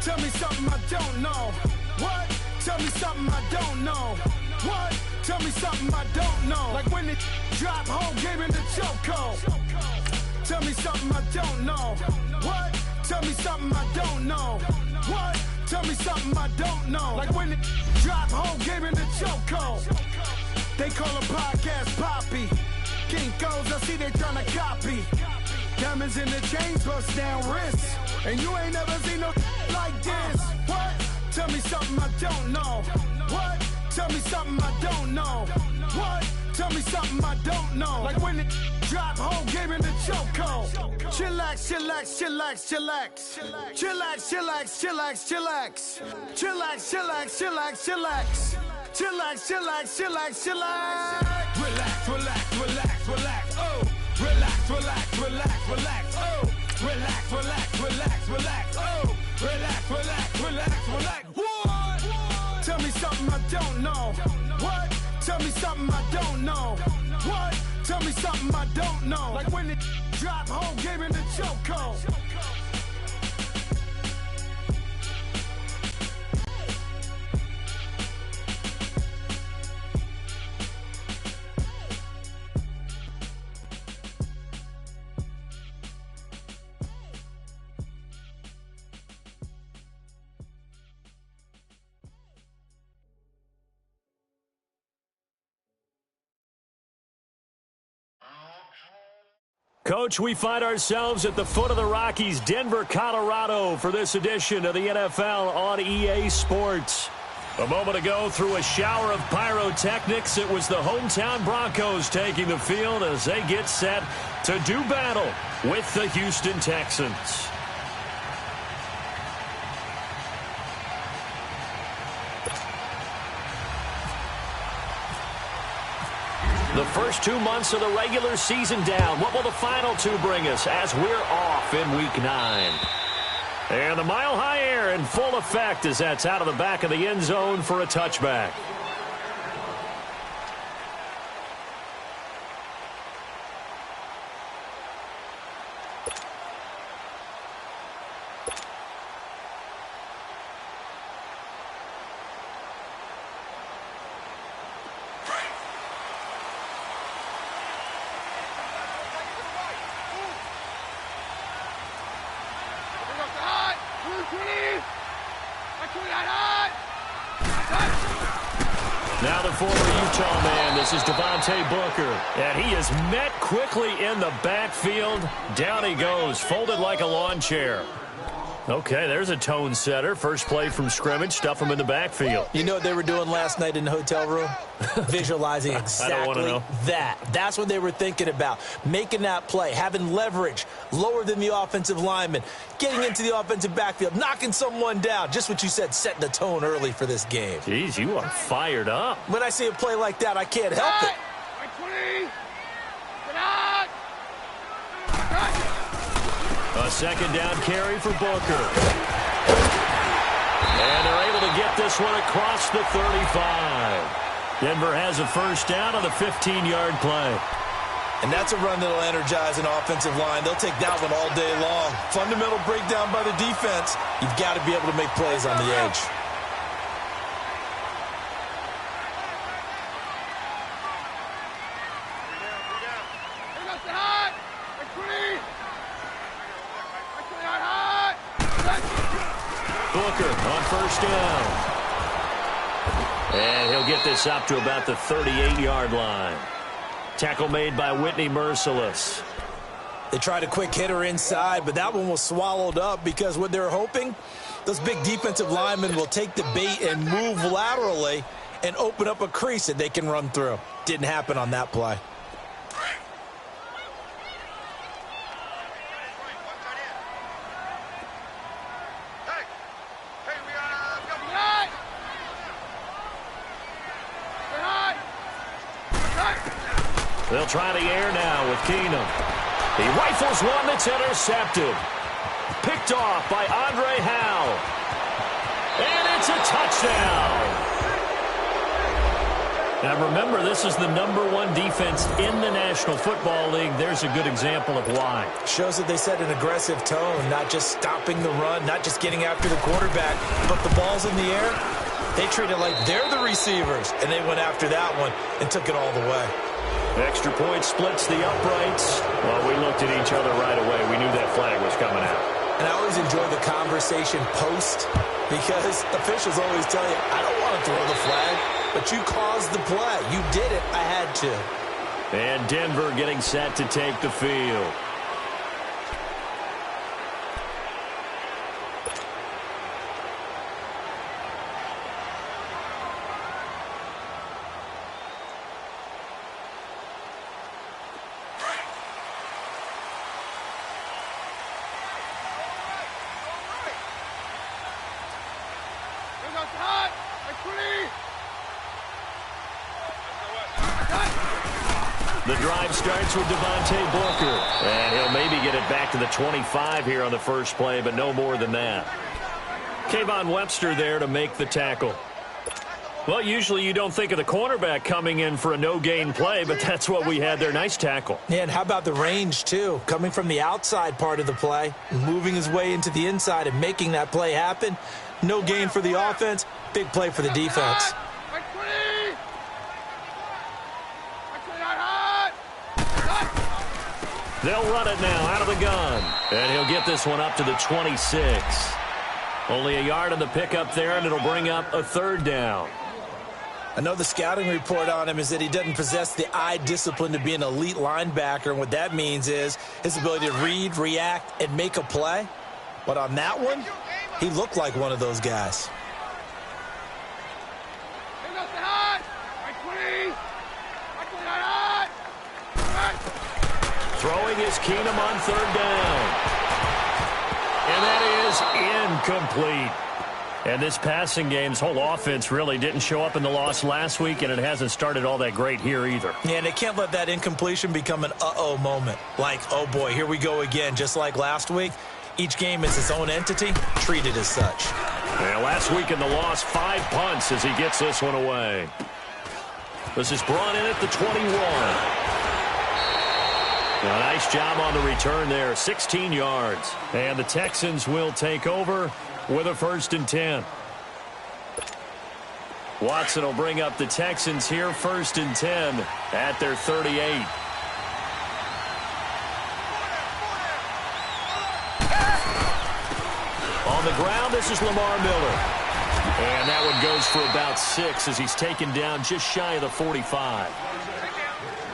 Tell me something I don't know. What? Tell me something I don't know. What? Tell me something I don't know. Like when it drop, whole game in the chokehold. Tell me something I don't know. What? Tell me something I don't know. What? Tell me something I don't know. Like when it drop, whole game in the chokehold. They call a podcast Poppy. Kinkos, I see they tryna copy. Diamonds in the chains, bust down wrists. And you ain't never seen no like this. What? Tell me something I don't know. What? Tell me something I don't know. What? Tell me something I don't know. Like when it drop, whole game in the chokehold. Chillax, chillax, chillax, chillax. Chillax, chillax, chillax, chillax. Chillax, chillax, chillax, chillax. Chillax, chillax, chillax, chillax. Relax, relax, relax, relax. Oh. Relax, relax, relax, relax. Oh. Relax, relax, relax, relax. Oh. Relax, relax, relax, relax. What? Tell me something I don't know. What? Tell me something I don't know. What? Tell me something I don't know. Like when it drop, whole game in the chokehold. Coach, we find ourselves at the foot of the Rockies, Denver, Colorado, for this edition of the NFL on EA Sports. A moment ago, through a shower of pyrotechnics, it was the hometown Broncos taking the field as they get set to do battle with the Houston Texans. The first 2 months of the regular season down. What will the final two bring us as we're off in Week 9? And the mile-high air in full effect as that's out of the back of the end zone for a touchback. Now the former Utah man, this is Booker, and he is met quickly in the backfield. Down he goes, folded like a lawn chair. Okay, there's a tone setter. First play from scrimmage, stuff him in the backfield. You know what they were doing last night in the hotel room? Visualizing exactly that. That's what they were thinking about. Making that play, having leverage, lower than the offensive lineman, getting into the offensive backfield, knocking someone down. Just what you said, setting the tone early for this game. Jeez, you are fired up. When I see a play like that, I can't help it. A second down carry for Booker. And they're able to get this one across the 35. Denver has a first down on the 15-yard play. And that's a run that'll energize an offensive line. They'll take that one all day long. Fundamental breakdown by the defense. You've got to be able to make plays on the edge. Booker on first down. And he'll get this up to about the 38-yard line. Tackle made by Whitney Merciless. They tried a quick hitter inside, but that one was swallowed up because what they're hoping, those big defensive linemen will take the bait and move laterally and open up a crease that they can run through. Didn't happen on that play. They'll try the air now with Keenum. He rifles one that's intercepted. Picked off by Andre Howell. And it's a touchdown. Now remember, this is the #1 defense in the National Football League. There's a good example of why. Shows that they set an aggressive tone, not just stopping the run, not just getting after the quarterback, but the ball's in the air. They treat it like they're the receivers, and they went after that one and took it all the way. Extra point splits the uprights. Well, we looked at each other right away. We knew that flag was coming out. And I always enjoy the conversation post because officials always tell you, I don't want to throw the flag, but you caused the play. You did it. I had to. And Denver getting set to take the field. The drive starts with Devontae Booker. And he'll maybe get it back to the 25 here on the first play, but no more than that. Kayvon Webster there to make the tackle. Well, usually you don't think of the cornerback coming in for a no-gain play, but that's what we had there. Nice tackle. Yeah, and how about the range, too? Coming from the outside part of the play, moving his way into the inside and making that play happen. No gain for the offense, big play for the defense. They'll run it now out of the gun. And he'll get this one up to the 26. Only a yard on the pickup there, and it'll bring up a third down. I know the scouting report on him is that he doesn't possess the eye discipline to be an elite linebacker. And what that means is his ability to read, react, and make a play. But on that one, he looked like one of those guys. Throwing is Keenum on third down. And that is incomplete. And this passing game's whole offense really didn't show up in the loss last week, and it hasn't started all that great here either. Yeah, and they can't let that incompletion become an uh-oh moment. Like, oh boy, here we go again, just like last week. Each game is its own entity, treated as such. Yeah, last week in the loss, 5 punts as he gets this one away. This is brought in at the 21. A nice job on the return there, 16 yards. And the Texans will take over with a 1st and 10. Watson will bring up the Texans here, 1st and 10 at their 38. On the ground, this is Lamar Miller. And that one goes for about 6 as he's taken down just shy of the 45.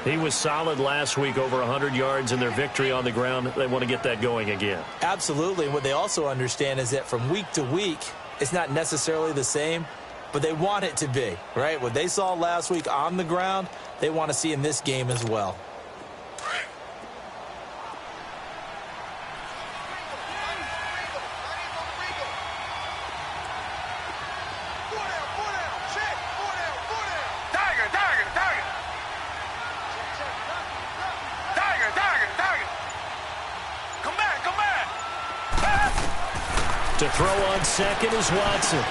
He was solid last week, over 100 yards in their victory on the ground. They want to get that going again. Absolutely. And what they also understand is that from week to week, it's not necessarily the same, but they want it to be, right? What they saw last week on the ground, they want to see in this game as well. To throw on second is Watson.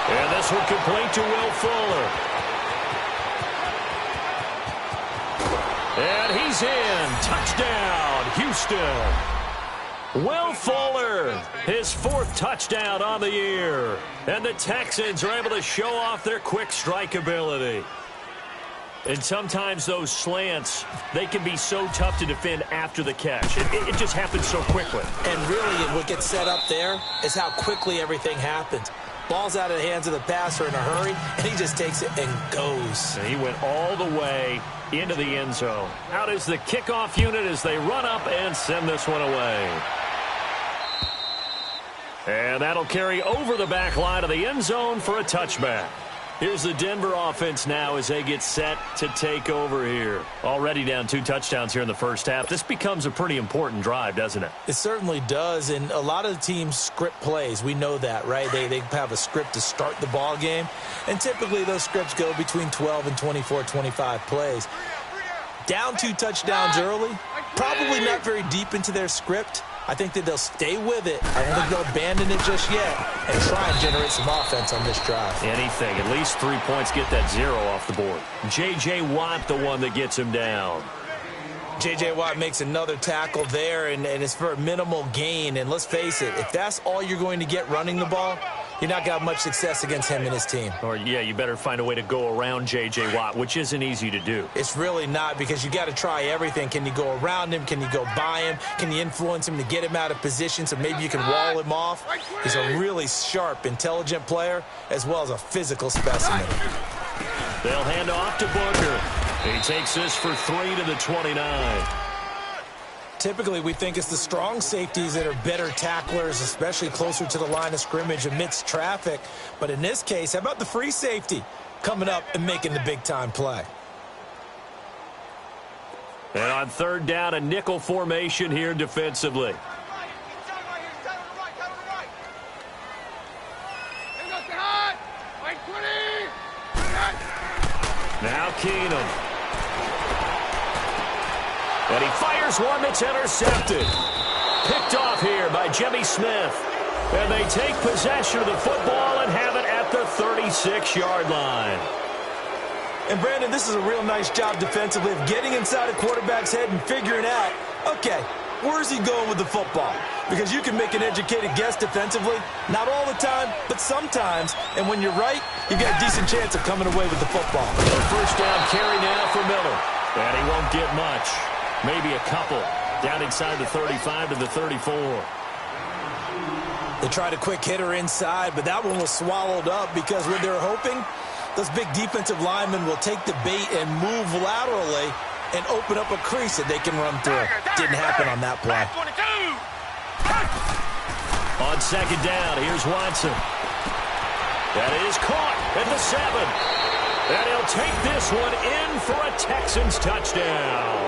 And this one complete to Will Fuller. And he's in. Touchdown, Houston. Will Fuller, his 4th touchdown on the year. And the Texans are able to show off their quick strike ability. And sometimes those slants, they can be so tough to defend after the catch. It just happens so quickly. And really, what gets set up there is how quickly everything happens. Ball's out of the hands of the passer in a hurry, and he just takes it and goes. And he went all the way into the end zone. Out is the kickoff unit as they run up and send this one away. And that'll carry over the back line of the end zone for a touchback. Here's the Denver offense now as they get set to take over here. Already down 2 touchdowns here in the first half. This becomes a pretty important drive, doesn't it? It certainly does, and a lot of the teams script plays. We know that, right? They have a script to start the ball game, and typically those scripts go between 12 and 24, 25 plays. Down 2 touchdowns early, probably not very deep into their script, I think that they'll stay with it. I don't think they'll abandon it just yet and try and generate some offense on this drive. Anything. At least 3 points, get that 0 off the board. J.J. Watt, the one that gets him down. J.J. Watt makes another tackle there, and it's for a minimal gain. And let's face it, if that's all you're going to get running the ball, you're not going to have much success against him and his team. Or, yeah, you better find a way to go around J.J. Watt, which isn't easy to do. It's really not, because you got to try everything. Can you go around him? Can you go by him? Can you influence him to get him out of position so maybe you can wall him off? He's a really sharp, intelligent player as well as a physical specimen. They'll hand off to Booker. He takes this for 3 to the 29. Typically, we think it's the strong safeties that are better tacklers, especially closer to the line of scrimmage amidst traffic. But in this case, how about the free safety coming up and making the big-time play? And on third down, a nickel formation here defensively. Now Keenum. And he fires one that's intercepted. Picked off here by Jimmy Smith. And they take possession of the football and have it at the 36-yard line. And, Brandon, this is a real nice job defensively of getting inside a quarterback's head and figuring out, okay, where's he going with the football? Because you can make an educated guess defensively. Not all the time, but sometimes. And when you're right, you've got a decent chance of coming away with the football. A first down carry now for Miller. And he won't get much. Maybe a couple. Down inside the 35 to the 34. They tried a quick hitter inside, but that one was swallowed up because what they're hoping, those big defensive linemen will take the bait and move laterally and open up a crease that they can run through. Didn't happen on that play. On second down, here's Watson. That is caught at the 7. And he'll take this one in for a Texans touchdown.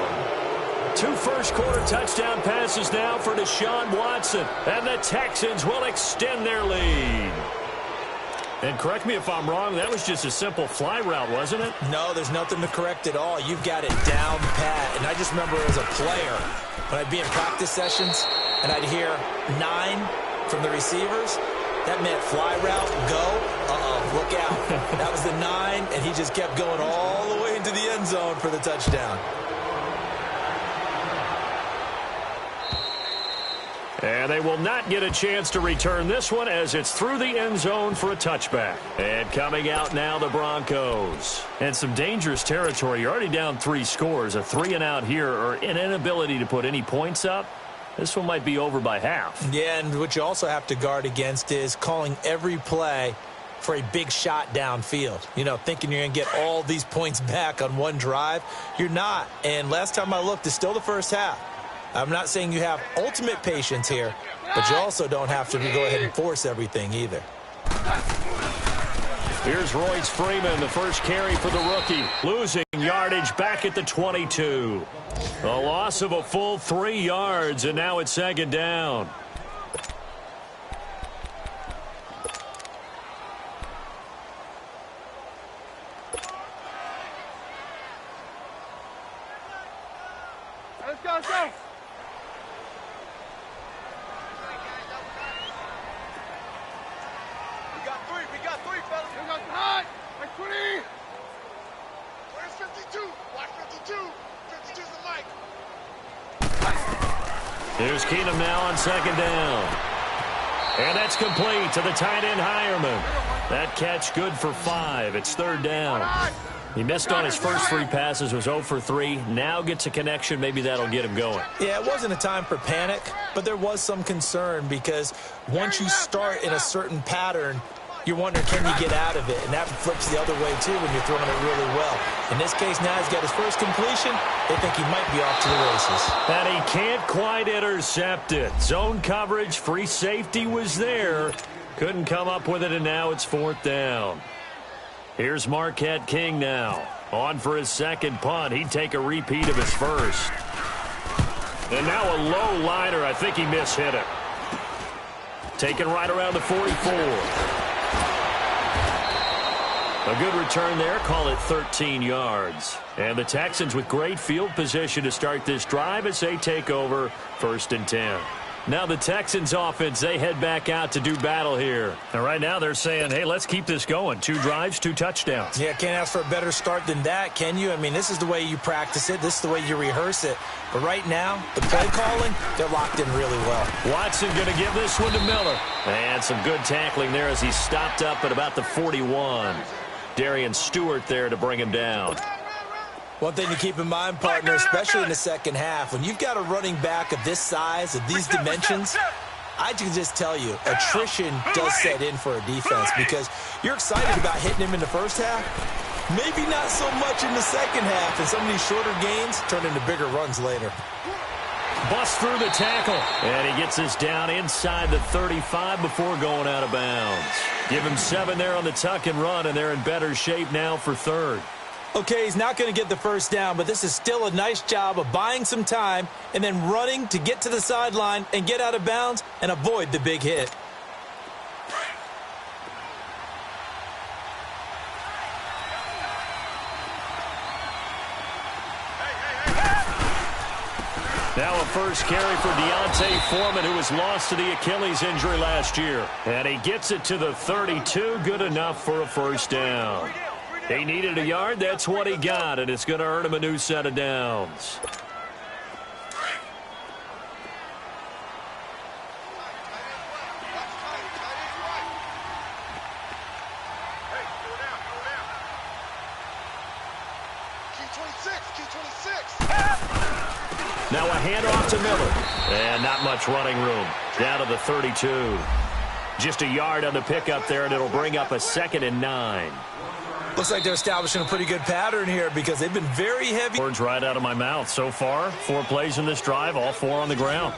2 first-quarter touchdown passes now for Deshaun Watson. And the Texans will extend their lead. And correct me if I'm wrong, that was just a simple fly route, wasn't it? No, there's nothing to correct at all. You've got it down pat. And I just remember as a player, when I'd be in practice sessions, and I'd hear 9 from the receivers, that meant fly route, go, look out. That was the 9, and he just kept going all the way into the end zone for the touchdown. And they will not get a chance to return this one as it's through the end zone for a touchback. And coming out now, the Broncos. And some dangerous territory. You're already down 3 scores. A 3-and-out here, or an inability to put any points up. This one might be over by half. Yeah, and what you also have to guard against is calling every play for a big shot downfield. You know, thinking you're going to get all these points back on one drive. You're not. And last time I looked, it's still the first half. I'm not saying you have ultimate patience here, but you also don't have to go ahead and force everything either. Here's Royce Freeman, the first carry for the rookie. Losing yardage back at the 22. A loss of a full 3 yards, and now it's second down. Let's go, let's go. We got three, fellas. We got hot. Like 20. Where's 52? Watch 52. 52's the mic. Here's Keenum now on second down. And that's complete to the tight end Hireman. That catch good for 5. It's third down. He missed on his first 3 passes, was 0 for 3. Now gets a connection. Maybe that'll get him going. Yeah, it wasn't a time for panic, but there was some concern because once you start in a certain pattern, you're wondering, can you get out of it? And that flips the other way, too, when you're throwing it really well. In this case, now he's got his first completion. They think he might be off to the races. And he can't quite intercept it. Zone coverage, free safety was there. Couldn't come up with it, and now it's fourth down. Here's Marquette King now. On for his second punt. He'd take a repeat of his first. And now a low liner. I think he mishit it. Taken right around the 44. A good return there. Call it 13 yards. And the Texans with great field position to start this drive as they take over 1st and 10. Now the Texans offense, they head back out to do battle here. And right now they're saying, hey, let's keep this going. 2 drives, 2 touchdowns. Yeah, can't ask for a better start than that, can you? I mean, this is the way you practice it. This is the way you rehearse it. But right now, the play calling, they're locked in really well. Watson going to give this one to Miller. And some good tackling there as he stopped up at about the 41. Darian Stewart there to bring him down. One thing to keep in mind, partner, especially in the second half, when you've got a running back of this size, of these dimensions, I can just tell you, attrition does set in for a defense because you're excited about hitting him in the first half. Maybe not so much in the second half, and some of these shorter gains turn into bigger runs later. Bust through the tackle, and he gets this down inside the 35 before going out of bounds. Give him 7 there on the tuck and run, and they're in better shape now for third. Okay, he's not going to get the first down, but this is still a nice job of buying some time and then running to get to the sideline and get out of bounds and avoid the big hit. Now a first carry for Deontay Foreman, who was lost to the Achilles injury last year. And he gets it to the 32, good enough for a first down. He needed a yard, that's what he got, and it's going to earn him a new set of downs. Now a handoff to Miller. And not much running room. Down to the 32. Just a yard on the pickup there, and it'll bring up a 2nd and 9. Looks like they're establishing a pretty good pattern here because they've been very heavy. Words right out of my mouth. So far, 4 plays in this drive, all 4 on the ground.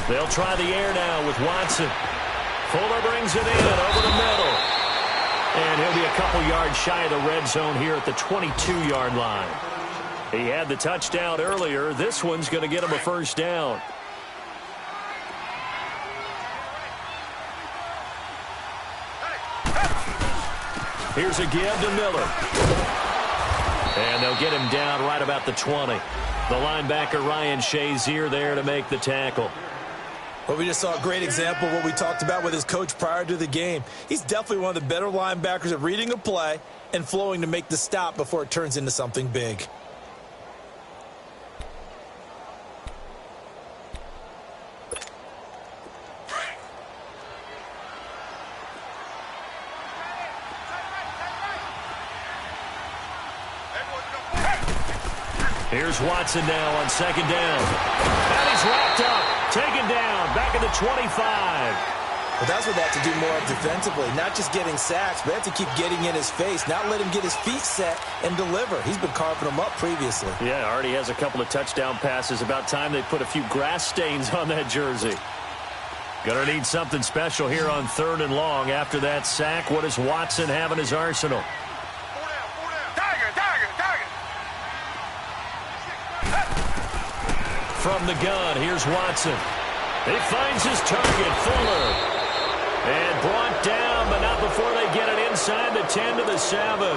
They'll try the air now with Watson. Fuller brings it in over the middle. And he'll be a couple yards shy of the red zone here at the 22-yard line. He had the touchdown earlier. This one's going to get him a first down. Here's a give to Miller. And they'll get him down right about the 20. The linebacker Ryan Shazier there to make the tackle. Well, we just saw a great example of what we talked about with his coach prior to the game. He's definitely one of the better linebackers at reading a play and flowing to make the stop before it turns into something big. Here's Watson now on 2nd down. And he's wrapped up. Taken down, back at the 25. Well, that's what they have to do more of defensively. Not just getting sacks, but they have to keep getting in his face. Not let him get his feet set and deliver. He's been carving them up previously. Yeah, already has a couple of touchdown passes. About time they put a few grass stains on that jersey. Gonna need something special here on 3rd and long. After that sack, what does Watson have in his arsenal? From the gun, here's Watson. He finds his target, Fuller. And brought down, but not before they get it inside the 10 to the 7.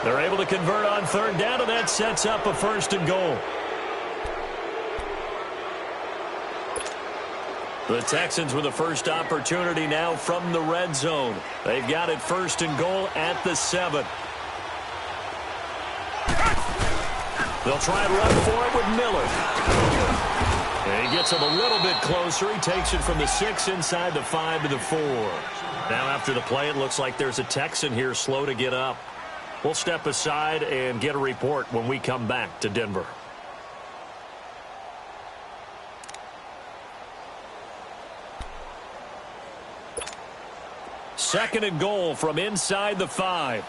They're able to convert on 3rd down, and that sets up a 1st and goal. The Texans with the first opportunity now from the red zone. They've got it 1st and goal at the 7. They'll try and run for it with Miller. And he gets him a little bit closer. He takes it from the 6 inside the 5 to the 4. Now after the play, it looks like there's a Texan here slow to get up. We'll step aside and get a report when we come back to Denver. Second and goal from inside the 5.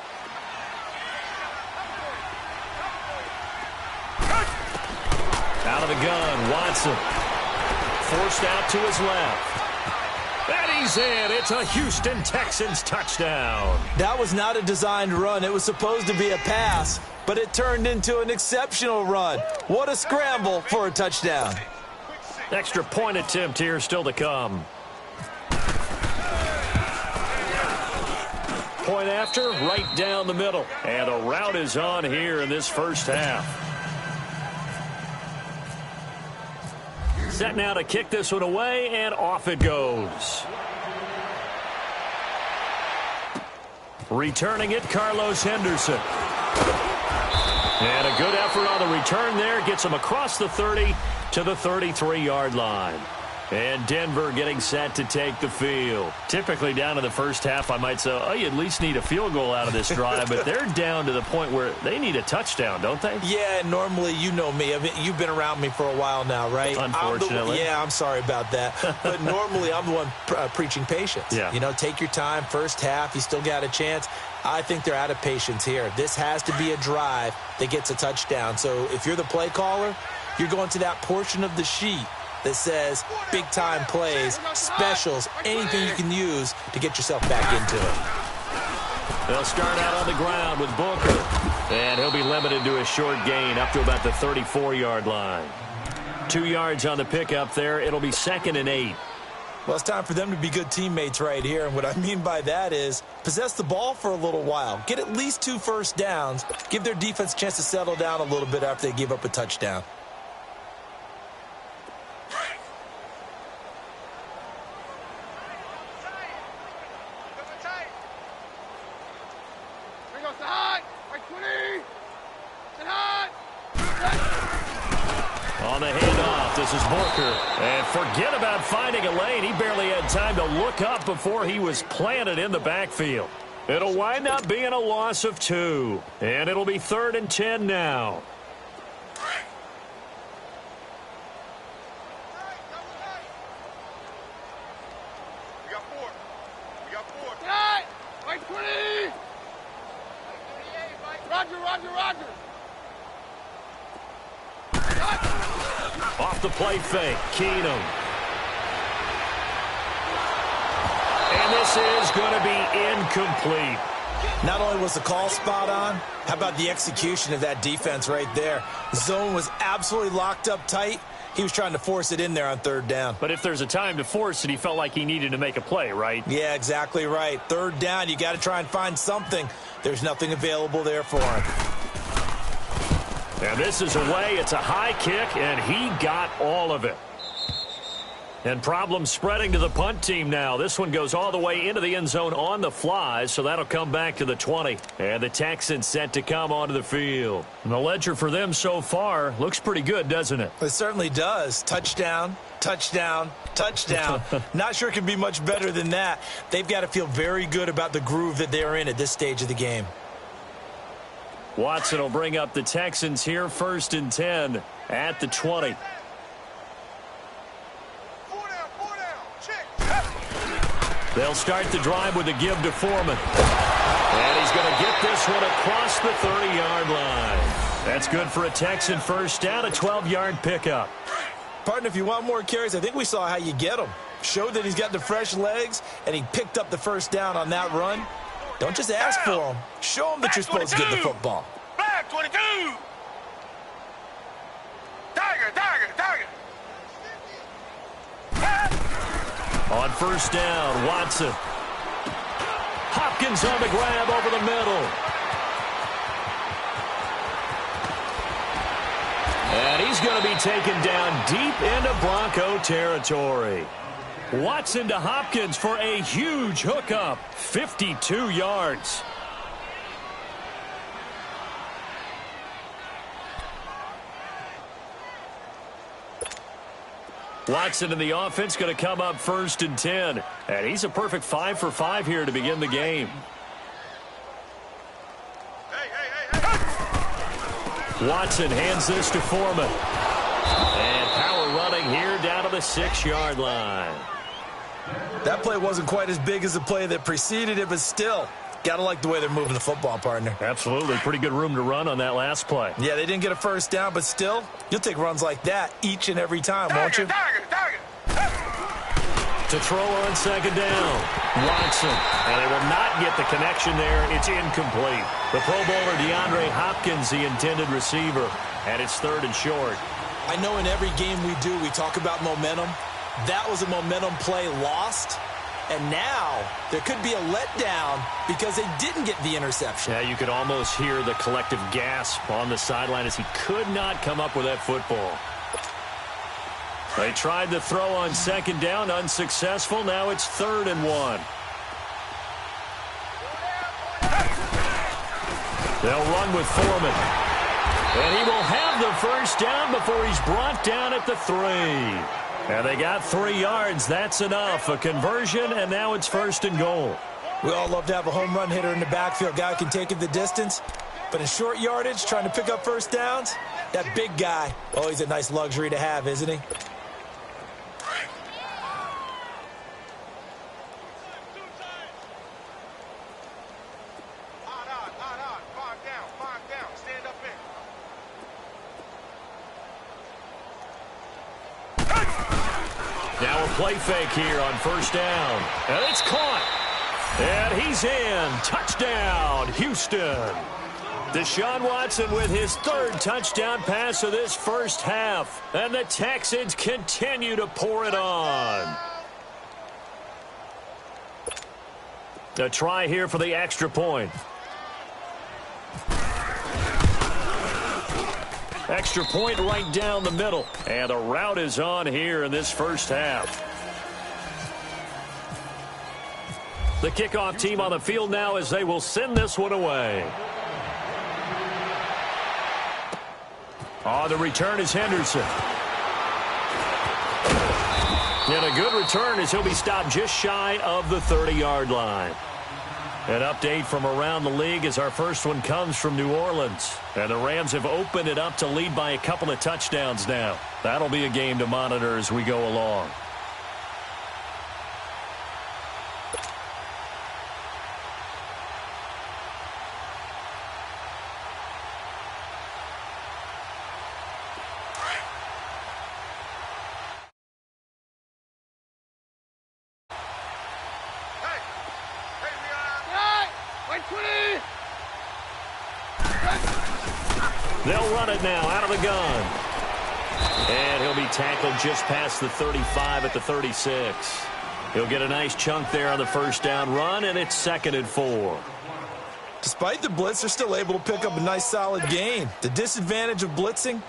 Out of the gun, Watson. Forced out to his left. And he's in. It's a Houston Texans touchdown. That was not a designed run. It was supposed to be a pass, but it turned into an exceptional run. What a scramble for a touchdown. Extra point attempt here still to come. Point after, right down the middle. And a route is on here in this first half. Set now to kick this one away, and off it goes. Returning it, Carlos Henderson. And a good effort on the return there. Gets him across the 30 to the 33-yard line. And Denver getting set to take the field. Typically down in the first half, I might say, oh, you at least need a field goal out of this drive. But they're down to the point where they need a touchdown, don't they? Yeah, normally, you know me. I mean, you've been around me for a while now, right? Unfortunately. I'm sorry about that. But normally, I'm the one preaching patience. Yeah. You know, take your time. First half, you still got a chance. I think they're out of patience here. This has to be a drive that gets a touchdown. So if you're the play caller, you're going to that portion of the sheet that says big-time plays, specials, anything you can use to get yourself back into it. They'll start out on the ground with Booker. And he'll be limited to a short gain up to about the 34-yard line. 2 yards on the pickup there. It'll be 2nd and 8. Well, it's time for them to be good teammates right here. And what I mean by that is possess the ball for a little while. Get at least 2 first downs. Give their defense a chance to settle down a little bit after they give up a touchdown. On the handoff, this is Booker. And forget about finding a lane. He barely had time to look up before he was planted in the backfield. It'll wind up being a loss of 2. And it'll be 3rd and 10 now. We got 4. We got 4. Right! Mike 20! Roger. Off the play fake, Keenum. And this is going to be incomplete. Not only was the call spot on, how about the execution of that defense right there? The zone was absolutely locked up tight. He was trying to force it in there on 3rd down. But if there's a time to force it, he felt like he needed to make a play, right? Yeah, exactly right. 3rd down, you got to try and find something. There's nothing available there for him. And this is away. It's a high kick, and he got all of it. And problems spreading to the punt team now. This one goes all the way into the end zone on the fly, so that'll come back to the 20. And the Texans set to come onto the field. And the ledger for them so far looks pretty good, doesn't it? It certainly does. Touchdown, touchdown, touchdown. Not sure it can be much better than that. They've got to feel very good about the groove that they're in at this stage of the game. Watson will bring up the Texans here, 1st and 10 at the 20. 4 down. Check. They'll start the drive with a give to Foreman. And he's going to get this one across the 30-yard line. That's good for a Texan first down, a 12-yard pickup. Partner, if you want more carries, I think we saw how you get him. Showed that he's got the fresh legs, and he picked up the first down on that run. Don't just ask for him. Show him that you're supposed to get the football. Back 22. Tiger. On first down, Watson. Hopkins on the grab over the middle. And he's going to be taken down deep into Bronco territory. Watson to Hopkins for a huge hookup. 52 yards. Watson in the offense going to come up 1st and 10. And he's a perfect 5 for 5 here to begin the game. Watson hands this to Foreman. And power running here down to the 6-yard line. That play wasn't quite as big as the play that preceded it, but still, got to like the way they're moving the football, partner. Absolutely. Pretty good room to run on that last play. Yeah, they didn't get a first down, but still, you'll take runs like that each and every time, won't you? To throw on second down. Watson. And they will not get the connection there. It's incomplete. The Pro Bowler DeAndre Hopkins, the intended receiver. And it's 3rd and short. I know in every game we do, we talk about momentum. That was a momentum play lost. And now there could be a letdown because they didn't get the interception. Yeah, you could almost hear the collective gasp on the sideline as he could not come up with that football. They tried to throw on second down, unsuccessful. Now it's 3rd and 1. They'll run with Foreman. And he will have the first down before he's brought down at the 3. And they got 3 yards. That's enough. A conversion, and now it's 1st and goal. We all love to have a home run hitter in the backfield. Guy who can take it the distance. But in short yardage, trying to pick up first downs, that big guy, oh, he's a nice luxury to have, isn't he? Now a play fake here on first down. And it's caught. And he's in. Touchdown, Houston. Deshaun Watson with his 3rd touchdown pass of this first half. And the Texans continue to pour it on. A try here for the extra point. Extra point right down the middle. And the route is on here in this first half. The kickoff team on the field now as they will send this one away. The return is Henderson. And a good return as he'll be stopped just shy of the 30-yard line. An update from around the league as our first one comes from New Orleans. And the Rams have opened it up to lead by a couple of touchdowns now. That'll be a game to monitor as we go along. They'll run it now out of the gun. And he'll be tackled just past the 35 at the 36. He'll get a nice chunk there on the first down run, and it's 2nd and 4. Despite the blitz, they're still able to pick up a nice solid gain. The disadvantage of blitzing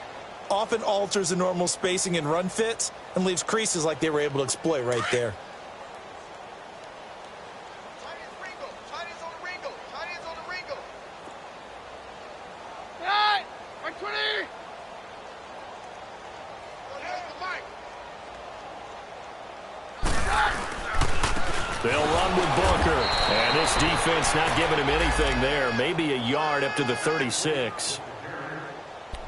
often alters the normal spacing and run fits and leaves creases like they were able to exploit right there. They'll run with Booker. And this defense not giving him anything there. Maybe a yard up to the 36.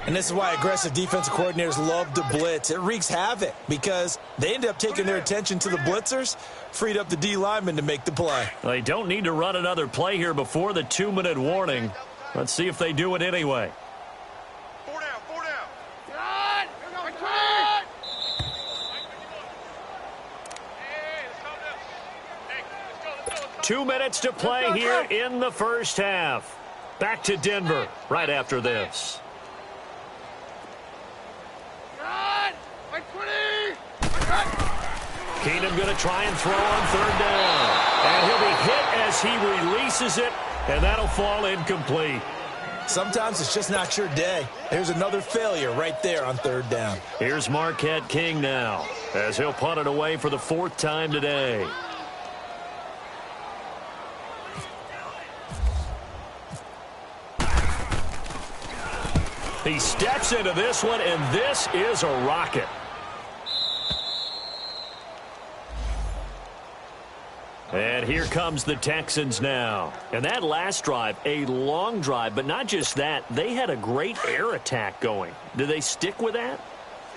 And this is why aggressive defensive coordinators love to blitz. It wreaks havoc because they end up taking their attention to the blitzers, freed up the D lineman to make the play. They don't need to run another play here before the 2-minute warning. Let's see if they do it anyway. 2 minutes to play here in the first half. Back to Denver right after this. Keenum going to try and throw on 3rd down. And he'll be hit as he releases it, and that'll fall incomplete. Sometimes it's just not your day. There's another failure right there on 3rd down. Here's Marquette King now as he'll punt it away for the 4th time today. He steps into this one, and this is a rocket. And here comes the Texans now. And that last drive, a long drive, but not just that. They had a great air attack going. Do they stick with that?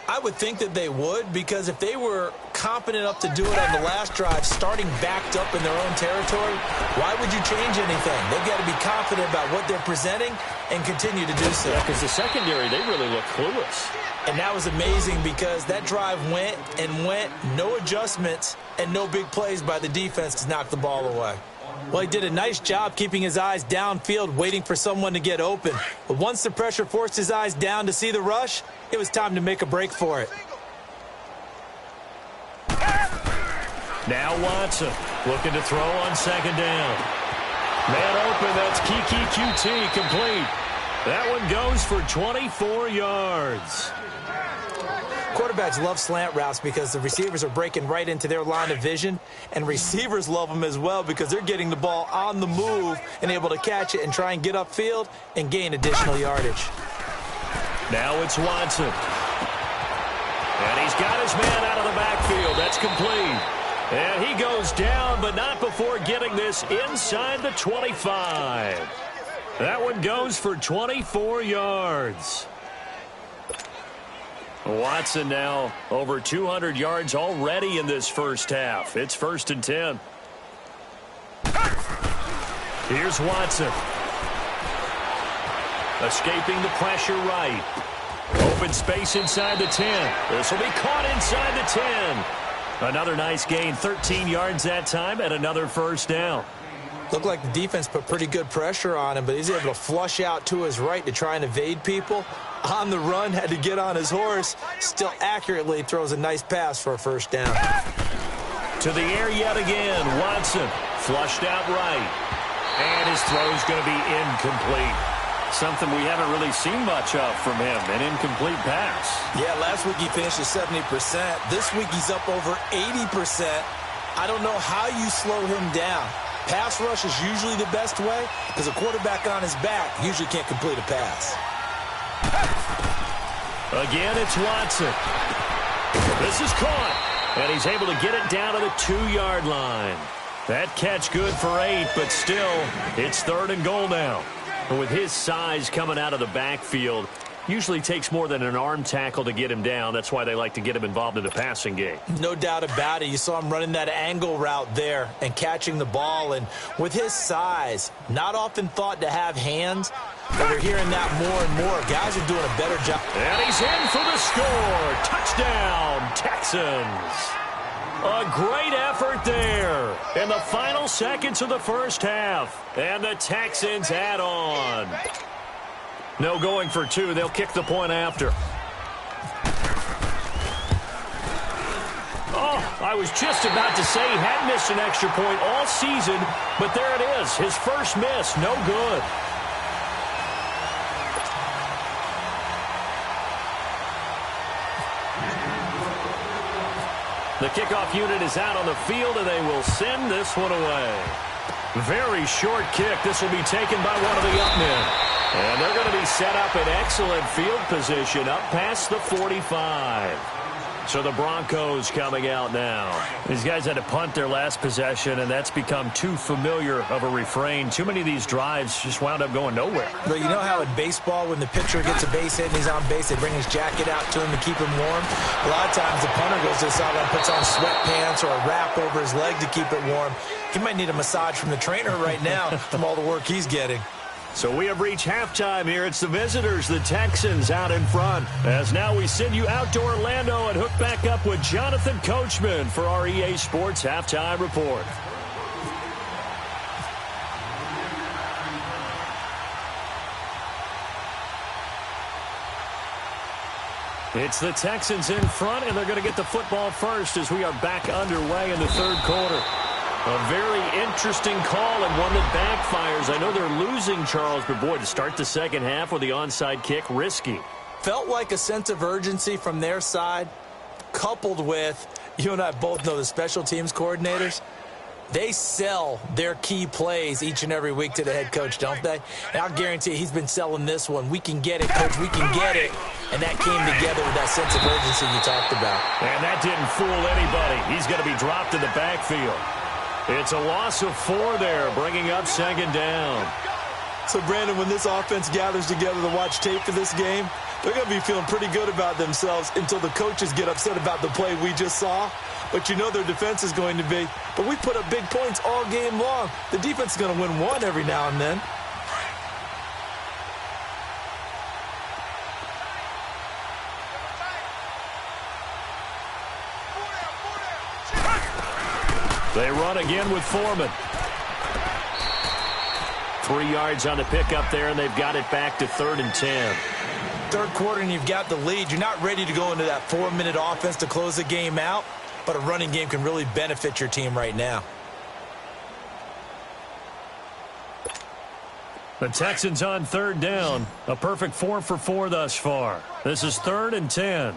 I would think that they would, because if they were competent enough to do it on the last drive, starting backed up in their own territory, why would you change anything? They've got to be confident about what they're presenting and continue to do so. Yeah, because the secondary, they really look clueless. And that was amazing because that drive went and went, no adjustments and no big plays by the defense to knock the ball away. Well, he did a nice job keeping his eyes downfield, waiting for someone to get open. But once the pressure forced his eyes down to see the rush, it was time to make a break for it. Now Watson looking to throw on second down. Man open, that's Kiki QT complete. That one goes for 24 yards. Quarterbacks love slant routes because the receivers are breaking right into their line of vision, and receivers love them as well because they're getting the ball on the move and able to catch it and try and get upfield and gain additional yardage. Now it's Watson. And he's got his man out of the backfield. That's complete. And he goes down, but not before getting this inside the 25. That one goes for 24 yards. Watson now over 200 yards already in this first half. It's 1st and 10. Here's Watson. Escaping the pressure right. Open space inside the 10. This will be caught inside the 10. Another nice gain, 13 yards that time, and another first down. Looked like the defense put pretty good pressure on him, but he's able to flush out to his right to try and evade people. On the run, had to get on his horse. Still accurately throws a nice pass for a first down. To the air yet again. Watson flushed out right. And his throw's going to be incomplete. Something we haven't really seen much of from him, an incomplete pass. Yeah, last week he finished at 70%. This week he's up over 80%. I don't know how you slow him down. Pass rush is usually the best way because a quarterback on his back usually can't complete a pass. Again, it's Watson. This is caught, and he's able to get it down to the 2-yard line. That catch good for 8, but still, it's 3rd and goal now. And with his size coming out of the backfield, usually takes more than an arm tackle to get him down. That's why they like to get him involved in the passing game. No doubt about it. You saw him running that angle route there and catching the ball. And with his size, not often thought to have hands, but we're hearing that more and more. Guys are doing a better job. And he's in for the score. Touchdown, Texans. A great effort there in the final seconds of the first half. And the Texans add on. No going for 2. They'll kick the point after. Oh, I was just about to say he hadn't missed an extra point all season, but there it is. His first miss, no good. The kickoff unit is out on the field, and they will send this one away. Very short kick. This will be taken by one of the up men. And they're going to be set up in excellent field position up past the 45. So the Broncos coming out now. These guys had to punt their last possession, and that's become too familiar of a refrain. Too many of these drives just wound up going nowhere. But you know how in baseball, when the pitcher gets a base hit and he's on base, they bring his jacket out to him to keep him warm? A lot of times the punter goes to the sideline, puts on sweatpants or a wrap over his leg to keep it warm. He might need a massage from the trainer right now from all the work he's getting. So we have reached halftime here. It's the visitors, the Texans, out in front. As now we send you out to Orlando and hook back up with Jonathan Coachman for our EA Sports Halftime Report. It's the Texans in front, and they're going to get the football first as we are back underway in the third quarter. A very interesting call and one that backfires. I know they're losing, Charles, but boy, to start the second half with the onside kick, risky. Felt like a sense of urgency from their side, coupled with, you and I both know the special teams coordinators, they sell their key plays each and every week to the head coach, don't they? And I'll guarantee you he's been selling this one. We can get it, coach, we can get it. And that came together with that sense of urgency you talked about. And that didn't fool anybody. He's going to be dropped in the backfield. It's a loss of 4 there, bringing up second down. So, Brandon, when this offense gathers together to watch tape for this game, they're going to be feeling pretty good about themselves until the coaches get upset about the play we just saw. But you know their defense is going to be. But we put up big points all game long. The defense is going to win one every now and then. They run again with Foreman. 3 yards on the pickup there, and they've got it back to 3rd and 10. Third quarter, and you've got the lead. You're not ready to go into that 4-minute offense to close the game out, but a running game can really benefit your team right now. The Texans on 3rd down. A perfect 4 for 4 thus far. This is 3rd and 10.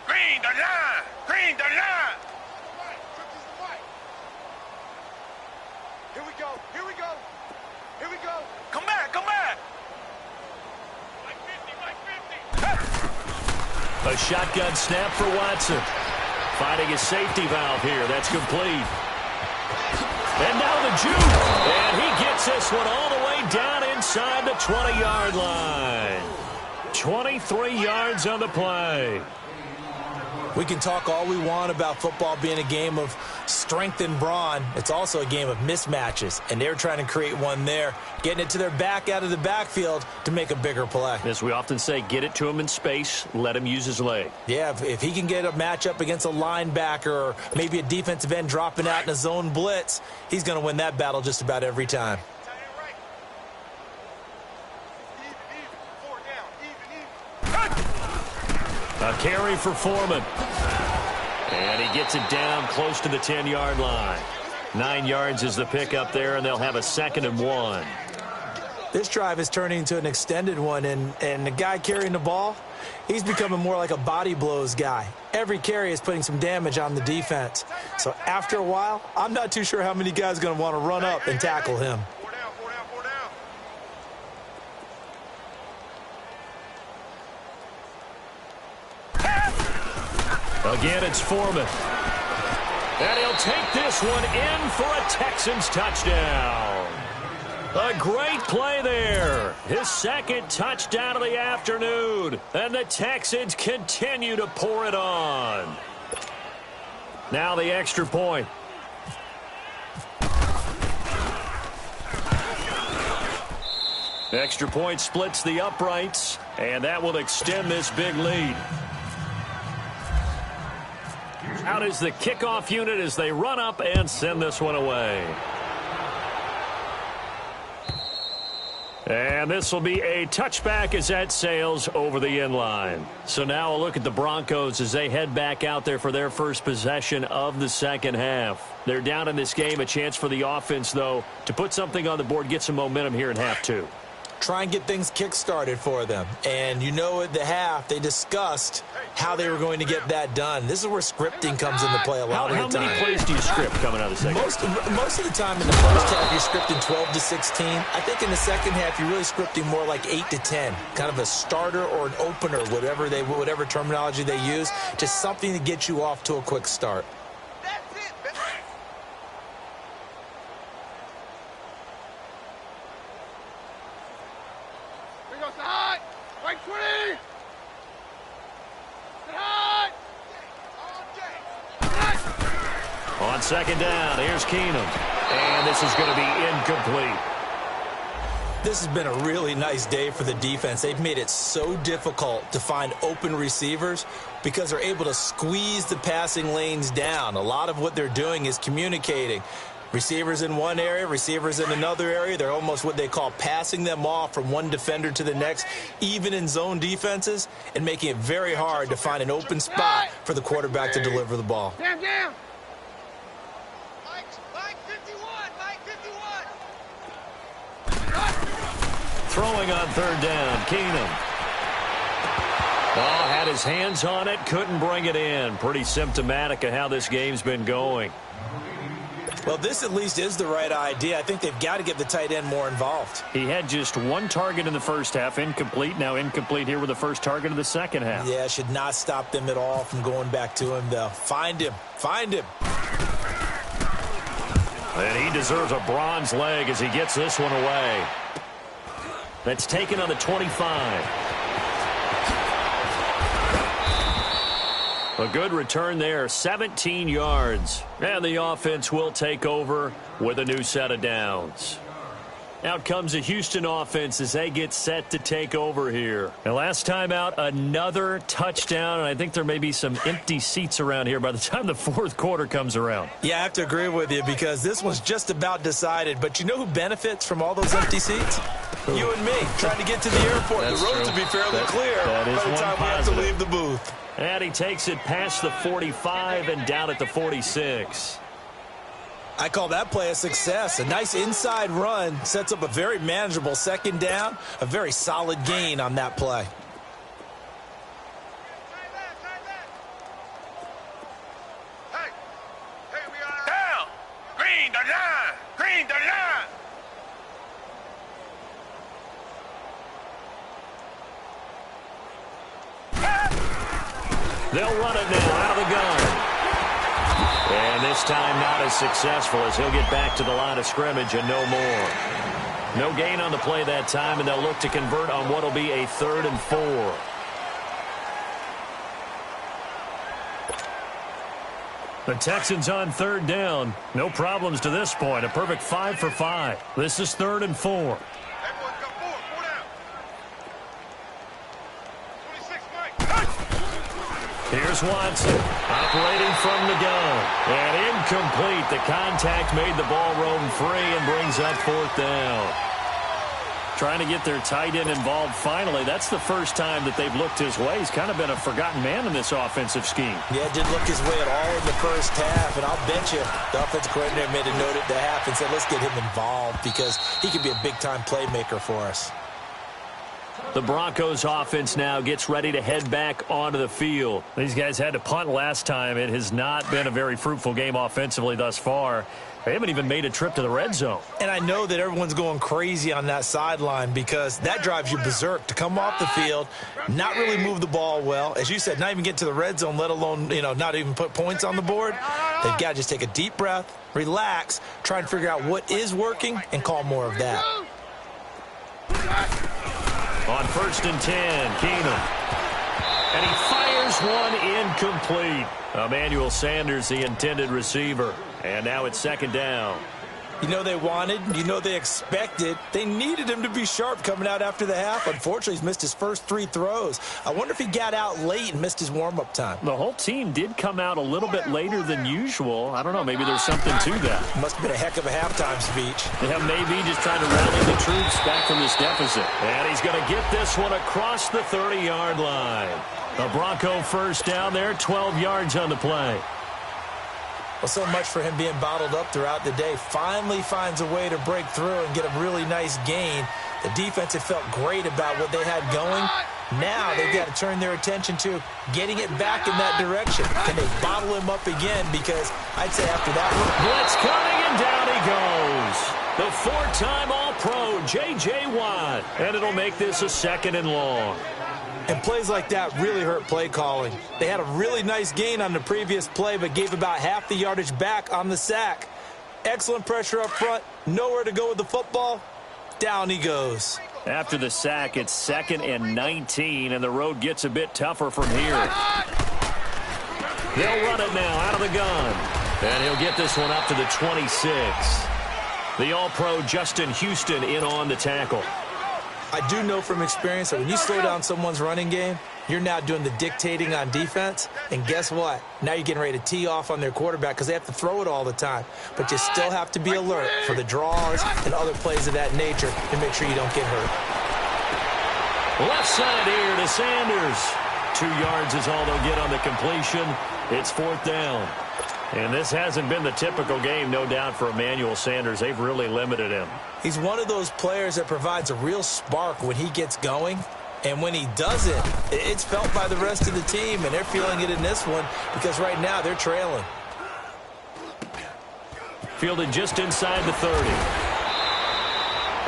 Green the line! Green the line! Here we go! Here we go! Here we go! Come back! Come back! Like 50! A shotgun snap for Watson. Finding a safety valve here. That's complete. And now the juke. And he gets this one all the way down inside the 20-yard line. 23 yards on the play. We can talk all we want about football being a game of strength and brawn. It's also a game of mismatches, and they're trying to create one there, getting it to their back out of the backfield to make a bigger play. As we often say, get it to him in space, let him use his leg. Yeah, if he can get a matchup against a linebacker or maybe a defensive end dropping out in a zone blitz, he's going to win that battle just about every time. A carry for Foreman. And he gets it down close to the 10-yard line. 9 yards is the pickup there, and they'll have a 2nd and 1. This drive is turning into an extended one, and the guy carrying the ball, he's becoming more like a body blows guy. Every carry is putting some damage on the defense. So after a while, I'm not too sure how many guys are going to want to run up and tackle him. Again, it's Foreman. And he'll take this one in for a Texans touchdown. A great play there. His 2nd touchdown of the afternoon. And the Texans continue to pour it on. Now the extra point. Extra point splits the uprights, and that will extend this big lead. Out is the kickoff unit as they run up and send this one away. And this will be a touchback as that sails over the end line. So now a look at the Broncos as they head back out there for their first possession of the second half. They're down in this game. A chance for the offense, though, to put something on the board, get some momentum here in half 2. Try and get things kick-started for them. And you know at the half, they discussed how they were going to get that done. This is where scripting comes into play a lot of the time. How many plays do you script coming out of the second half? Most of the time in the first half, you're scripting 12 to 16. I think in the second half, you're really scripting more like 8 to 10. Kind of a starter or an opener, whatever terminology they use. Just something to get you off to a quick start. On 2nd down, here's Keenum. And this is going to be incomplete. This has been a really nice day for the defense. They've made it so difficult to find open receivers because they're able to squeeze the passing lanes down. A lot of what they're doing is communicating. Receivers in one area, receivers in another area. They're almost what they call passing them off from one defender to the next, even in zone defenses, and making it very hard to find an open spot for the quarterback to deliver the ball. Down. Throwing on 3rd down, Keenum. Oh, had his hands on it, couldn't bring it in. Pretty symptomatic of how this game's been going. Well, this at least is the right idea. I think they've got to get the tight end more involved. He had just 1 target in the first half, incomplete. Now incomplete here with the first target of the second half. Yeah, should not stop them at all from going back to him, though. Find him. And he deserves a bronze leg as he gets this one away. That's taken on the 25. A good return there, 17 yards. And the offense will take over with a new set of downs. Out comes the Houston offense as they get set to take over here. And last time out, another touchdown, and I think there may be some empty seats around here by the time the fourth quarter comes around. Yeah, I have to agree with you because this was just about decided. But you know who benefits from all those empty seats? You and me, trying to get to the airport. That's the roads true. will be fairly clear by the time we have to leave the booth. And he takes it past the 45 and down at the 46. I call that play a success. A nice inside run sets up a very manageable second down, a very solid gain on that play. Down. Green the line. Green the line. They'll run it now out of the gun. And this time not as successful as he'll get back to the line of scrimmage and no more. No gain on the play that time, and they'll look to convert on what will be a 3rd and 4. The Texans on 3rd down. No problems to this point. A perfect 5 for 5. This is 3rd and 4. Here's Watson, operating from the gun. And incomplete. The contact made the ball roam free and brings up 4th down. Trying to get their tight end involved finally. That's the first time that they've looked his way. He's kind of been a forgotten man in this offensive scheme. Yeah, didn't look his way at all in the first half. And I'll bet you the offensive coordinator made a note at the half and said, let's get him involved because he could be a big-time playmaker for us. The Broncos offense now gets ready to head back onto the field. These guys had to punt last time. It has not been a very fruitful game offensively thus far. They haven't even made a trip to the red zone. And I know that everyone's going crazy on that sideline because that drives you berserk to come off the field, not really move the ball well. As you said, not even get to the red zone, let alone, not even put points on the board. They've got to just take a deep breath, relax, try and figure out what is working, and call more of that. On 1st and 10, Keenum. And he fires one incomplete. Emmanuel Sanders, the intended receiver. And now it's 2nd down. They wanted, they expected. They needed him to be sharp coming out after the half. Unfortunately, he's missed his first 3 throws. I wonder if he got out late and missed his warm-up time. The whole team did come out a little bit later than usual. I don't know, maybe there's something to that. Must have been a heck of a halftime speech. Yeah, maybe just trying to rally the troops back from this deficit. And he's going to get this one across the 30-yard line. The Bronco first down there, 12 yards on the play. Well, so much for him being bottled up throughout the day. Finally finds a way to break through and get a really nice gain. The defense had felt great about what they had going. Now they've got to turn their attention to getting it back in that direction. Can they bottle him up again? Because I'd say after that one, blitz coming, and down he goes. The 4-time All-Pro, J.J. Watt. And it'll make this a 2nd and long. And plays like that really hurt play calling. They had a really nice gain on the previous play, but gave about half the yardage back on the sack. Excellent pressure up front. Nowhere to go with the football. Down he goes. After the sack, it's 2nd and 19, and the road gets a bit tougher from here. They'll run it now out of the gun. And he'll get this one up to the 26. The All-Pro Justin Houston in on the tackle. I do know from experience that when you slow down someone's running game, you're now doing the dictating on defense. And guess what? Now you're getting ready to tee off on their quarterback because they have to throw it all the time. But you still have to be alert for the draws and other plays of that nature to make sure you don't get hurt. Left side here to Sanders. 2 yards is all they'll get on the completion. It's 4th down. And this hasn't been the typical game, no doubt, for Emmanuel Sanders. They've really limited him. He's one of those players that provides a real spark when he gets going. And when he doesn't, it's felt by the rest of the team, and they're feeling it in this one because right now they're trailing. Fielded just inside the 30.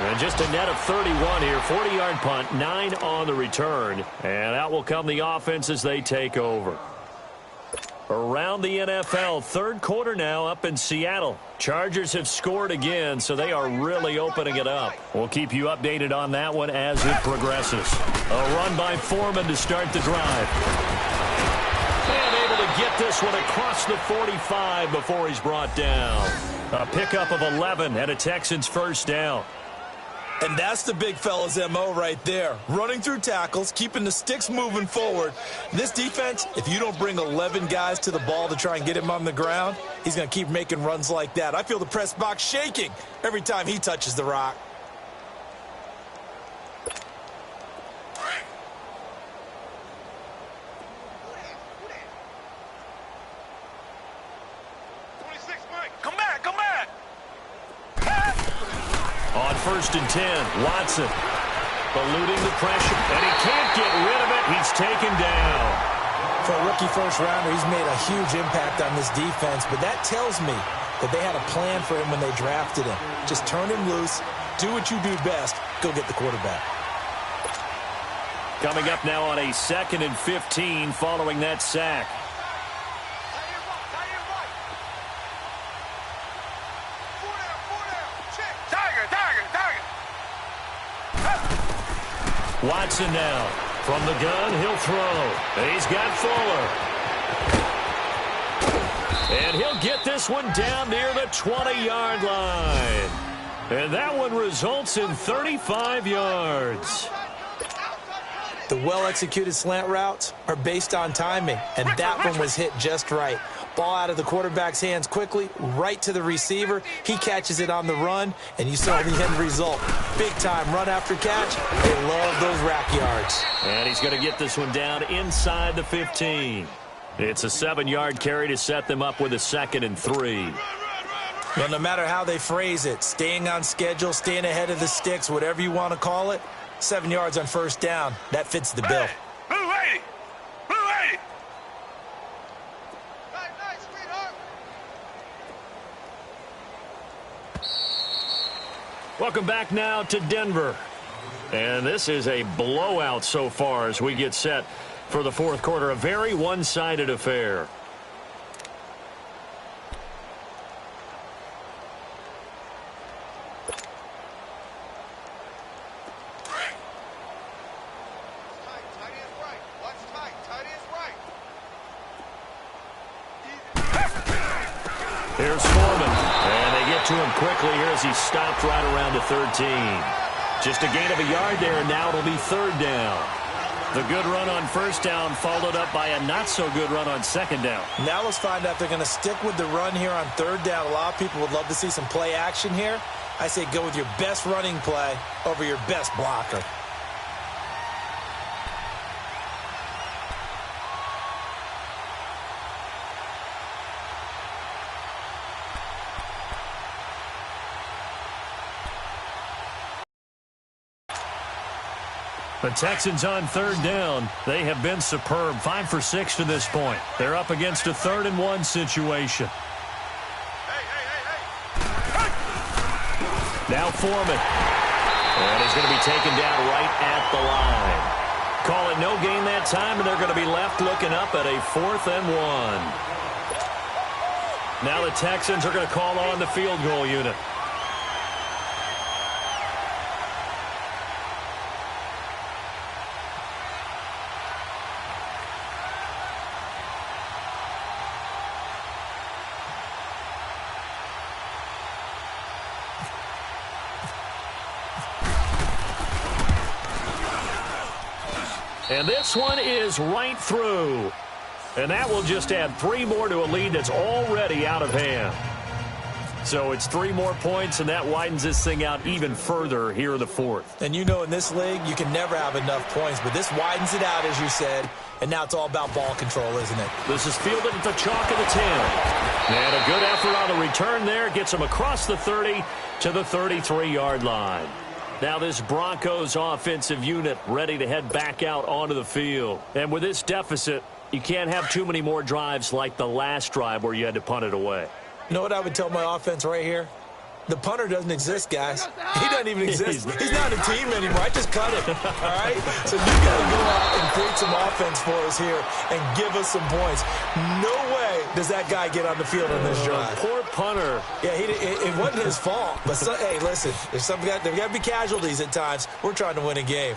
And just a net of 31 here. 40-yard punt, 9 on the return. And out will come the offense as they take over. Around the NFL, 3rd quarter now up in Seattle. Chargers have scored again, so they are really opening it up. We'll keep you updated on that one as it progresses. A run by Foreman to start the drive. And able to get this one across the 45 before he's brought down. A pickup of 11 and a Texans first down. And that's the big fella's MO right there. Running through tackles, keeping the sticks moving forward. This defense, if you don't bring 11 guys to the ball to try and get him on the ground, he's going to keep making runs like that. I feel the press box shaking every time he touches the rock. On 1st and 10, Watson eluding the pressure, and he can't get rid of it. He's taken down. For a rookie first-rounder, he's made a huge impact on this defense, but that tells me that they had a plan for him when they drafted him. Just turn him loose, do what you do best, go get the quarterback. Coming up now on a 2nd and 15 following that sack. Watson now. From the gun, he'll throw. He's got Fuller. And he'll get this one down near the 20-yard line. And that one results in 35 yards. The well-executed slant routes are based on timing, and that one was hit just right. Ball out of the quarterback's hands quickly, right to the receiver. He catches it on the run, and you saw the end result. Big-time run after catch. They love those rack yards. And he's going to get this one down inside the 15. It's a 7-yard carry to set them up with a 2nd and 3. Well, no matter how they phrase it, staying on schedule, staying ahead of the sticks, whatever you want to call it, 7 yards on 1st down. That fits the bill. Welcome back now to Denver. And this is a blowout so far as we get set for the 4th quarter. A very one-sided affair. Here's Foreman. And they get to him quickly here as he stopped right around the 13. Just a gain of a yard there, and now it'll be 3rd down. The good run on 1st down followed up by a not-so-good run on 2nd down. Now let's find out if they're going to stick with the run here on 3rd down. A lot of people would love to see some play action here. I say go with your best running play over your best blocker. The Texans on 3rd down. They have been superb. 5 for 6 to this point. They're up against a 3rd and 1 situation. Now Foreman. And he's going to be taken down right at the line. Call it no gain that time, and they're going to be left looking up at a 4th and 1. Now the Texans are going to call on the field goal unit. And this one is right through. And that will just add 3 more to a lead that's already out of hand. So it's 3 more points, and that widens this thing out even further here in the 4th. And you know in this league, you can never have enough points, but this widens it out, as you said, and now it's all about ball control, isn't it? This is fielded at the chalk of the 10. And a good effort on the return there. Gets him across the 30 to the 33-yard line. Now this Broncos offensive unit ready to head back out onto the field. And with this deficit, you can't have too many more drives like the last drive where you had to punt it away. You know what I would tell my offense right here? The punter doesn't exist, guys. He doesn't even exist. He's not a team anymore. I just cut him, all right? So you got to go out and create some offense for us here and give us some points. No way does that guy get on the field on this drive. Poor punter. Yeah, it wasn't his fault. But, hey, listen, there's got to be casualties at times. We're trying to win a game.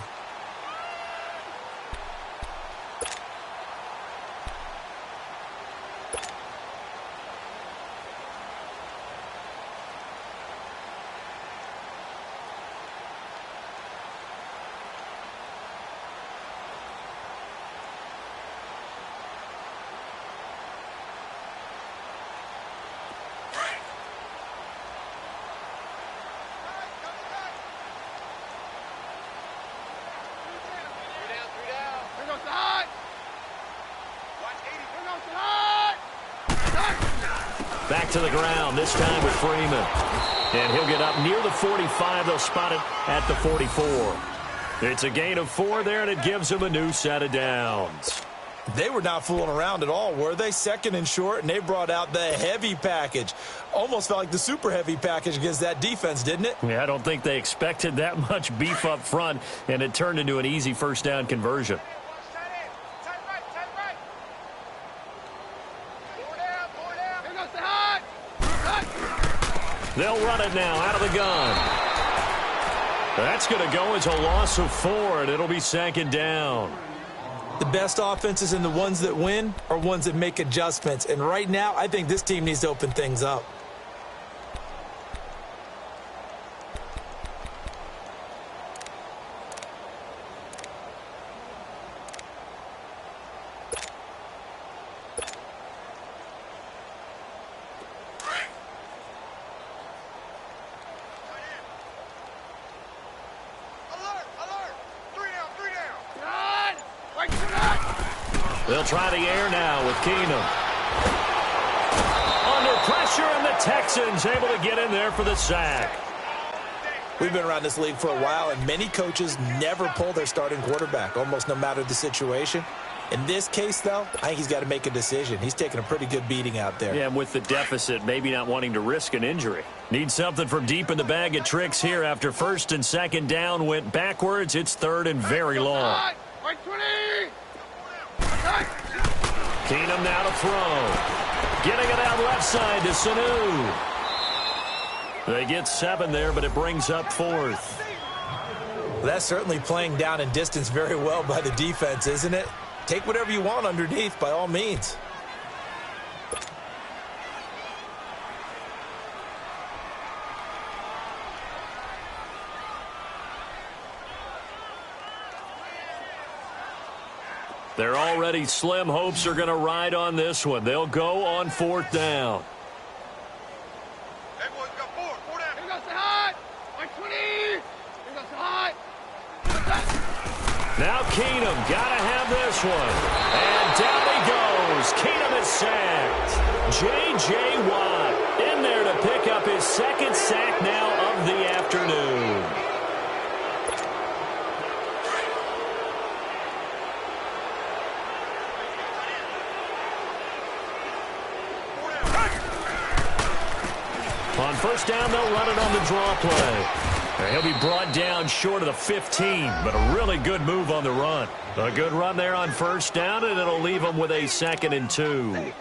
Back to the ground, this time with Freeman. And he'll get up near the 45. They'll spot it at the 44. It's a gain of 4 there, and it gives them a new set of downs. They were not fooling around at all, were they? Second and short, and they brought out the heavy package. Almost felt like the super heavy package against that defense, didn't it? Yeah, I don't think they expected that much beef up front, and it turned into an easy first down conversion. They'll run it now out of the gun. That's going to go as a loss of 4, and it'll be second down. The best offenses and the ones that win are ones that make adjustments. And right now, I think this team needs to open things up. They'll try the air now with Keenum. Under pressure, and the Texans able to get in there for the sack. We've been around this league for a while, and many coaches never pull their starting quarterback, almost no matter the situation. In this case, though, I think he's got to make a decision. He's taking a pretty good beating out there. Yeah, and with the deficit, maybe not wanting to risk an injury. Needs something from deep in the bag of tricks here after first and second down went backwards. It's third and very long. Keenum now to throw. Getting it out left side to Sanu. They get 7 there, but it brings up 4th. Well, that's certainly playing down in distance very well by the defense, isn't it? Take whatever you want underneath, by all means. They're already slim hopes are going to ride on this one. They'll go on 4th down. Now Keenum got to have this one. And down he goes. Keenum is sacked. J.J. Watt in there to pick up his second sack now of the afternoon. On first down, they'll run it on the draw play. He'll be brought down short of the 15, but a really good move on the run. A good run there on first down, and it'll leave him with a 2nd and 2.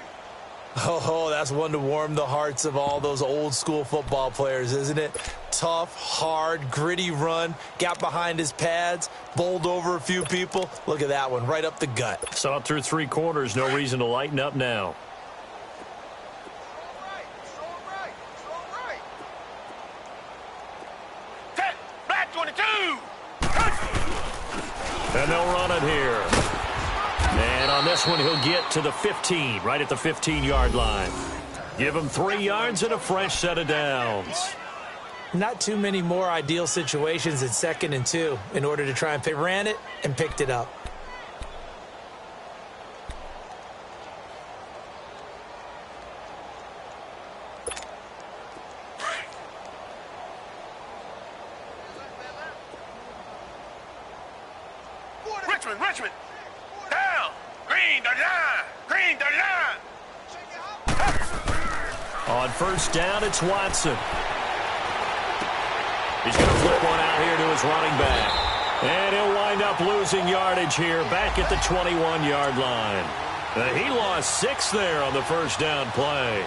Oh, that's one to warm the hearts of all those old school football players, isn't it? Tough, hard, gritty run, got behind his pads, bowled over a few people. Look at that one, right up the gut. Saw it through 3 quarters, no reason to lighten up now. And they'll run it here. And on this one, he'll get to the 15, right at the 15-yard line. Give him 3 yards and a fresh set of downs. Not too many more ideal situations at 2nd and 2 in order to try and ran it and picked it up. Richmond, down, green, green, On first down, it's Watson. He's going to flip one out here to his running back. And he'll wind up losing yardage here back at the 21-yard line. He lost 6 there on the first down play.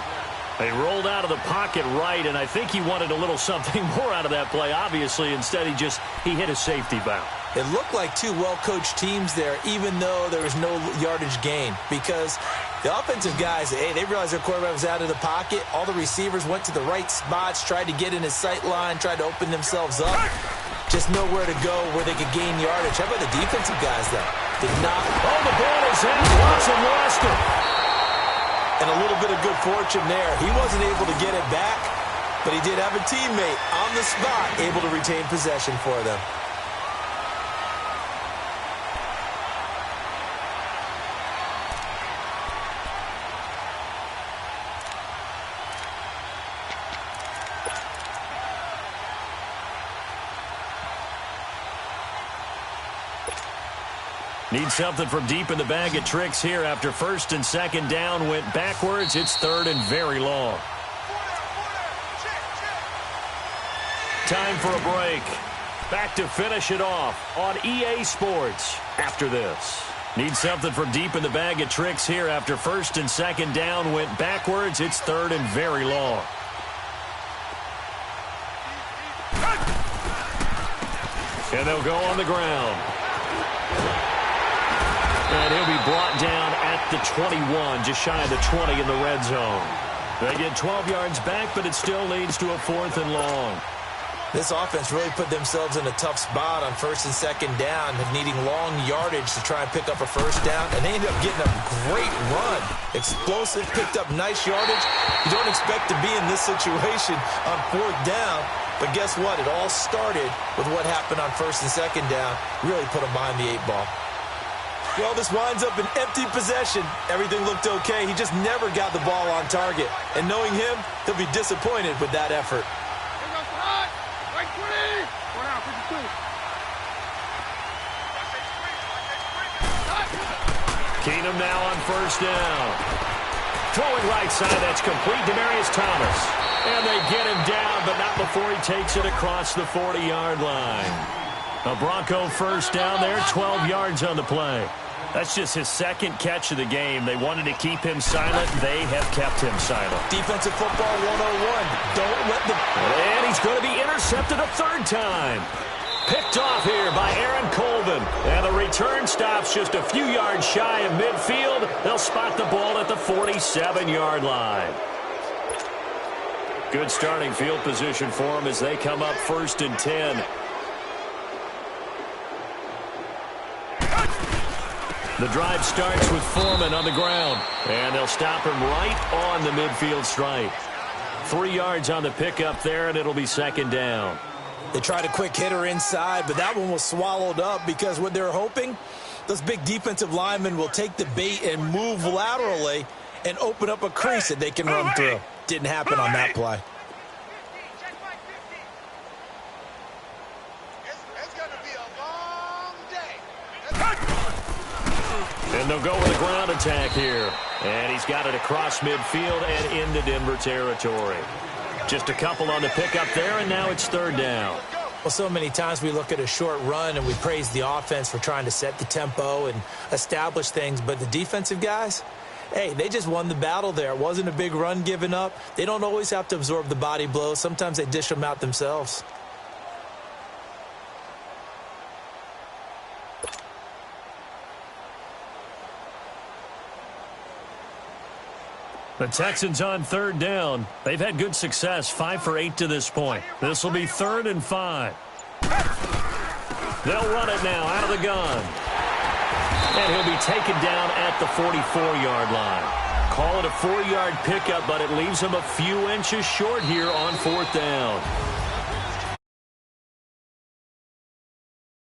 They rolled out of the pocket right, and I think he wanted a little something more out of that play. Obviously, instead he hit a safety valve. It looked like 2 well-coached teams there, even though there was no yardage gain, because the offensive guys, they realized their quarterback was out of the pocket. All the receivers went to the right spots, tried to get in his sight line, tried to open themselves up. Just nowhere to go where they could gain yardage. How about the defensive guys, though? Did not. Oh, the ball is out. Watson lost it. And a little bit of good fortune there. He wasn't able to get it back, but he did have a teammate on the spot able to retain possession for them. Need something from deep in the bag of tricks here after first and second down went backwards. It's third and very long. Time for a break. Back to finish it off on EA Sports after this. Need something from deep in the bag of tricks here after first and second down went backwards. It's third and very long. And they'll go on the ground. And he'll be brought down at the 21, just shy of the 20 in the red zone. They get 12 yards back, but it still leads to a fourth and long. This offense really put themselves in a tough spot on first and second down, needing long yardage to try and pick up a first down, and they ended up getting a great run. Explosive, picked up nice yardage. You don't expect to be in this situation on fourth down, but guess what? It all started with what happened on first and second down. Really put them behind the 8 ball. Well, this winds up an empty possession. Everything looked okay. He just never got the ball on target. And knowing him, he'll be disappointed with that effort. Keenum now on first down. Throwing right side, that's complete. Demaryius Thomas. And they get him down, but not before he takes it across the 40-yard line. A Bronco first down there, 12 yards on the play. That's just his second catch of the game. They wanted to keep him silent. They have kept him silent. Defensive football 101. Don't let the... And he's going to be intercepted a third time. Picked off here by Aaron Colvin. And the return stops just a few yards shy of midfield. They'll spot the ball at the 47-yard line. Good starting field position for them as they come up first and 10. The drive starts with Foreman on the ground. And they'll stop him right on the midfield stripe. 3 yards on the pickup there, and it'll be second down. They tried a quick hitter inside, but that one was swallowed up because what they're hoping, those big defensive linemen will take the bait and move laterally and open up a crease that they can run through. Didn't happen on that play. And they'll go with a ground attack here. And he's got it across midfield and into Denver territory. Just a couple on the pickup there, and now it's third down. Well, so many times we look at a short run and we praise the offense for trying to set the tempo and establish things. But the defensive guys, hey, they just won the battle there. It wasn't a big run given up. They don't always have to absorb the body blows. Sometimes they dish them out themselves. The Texans on third down. They've had good success, 5 for 8 to this point. This will be 3rd and 5. They'll run it now out of the gun. And he'll be taken down at the 44-yard line. Call it a 4-yard pickup, but it leaves him a few inches short here on fourth down.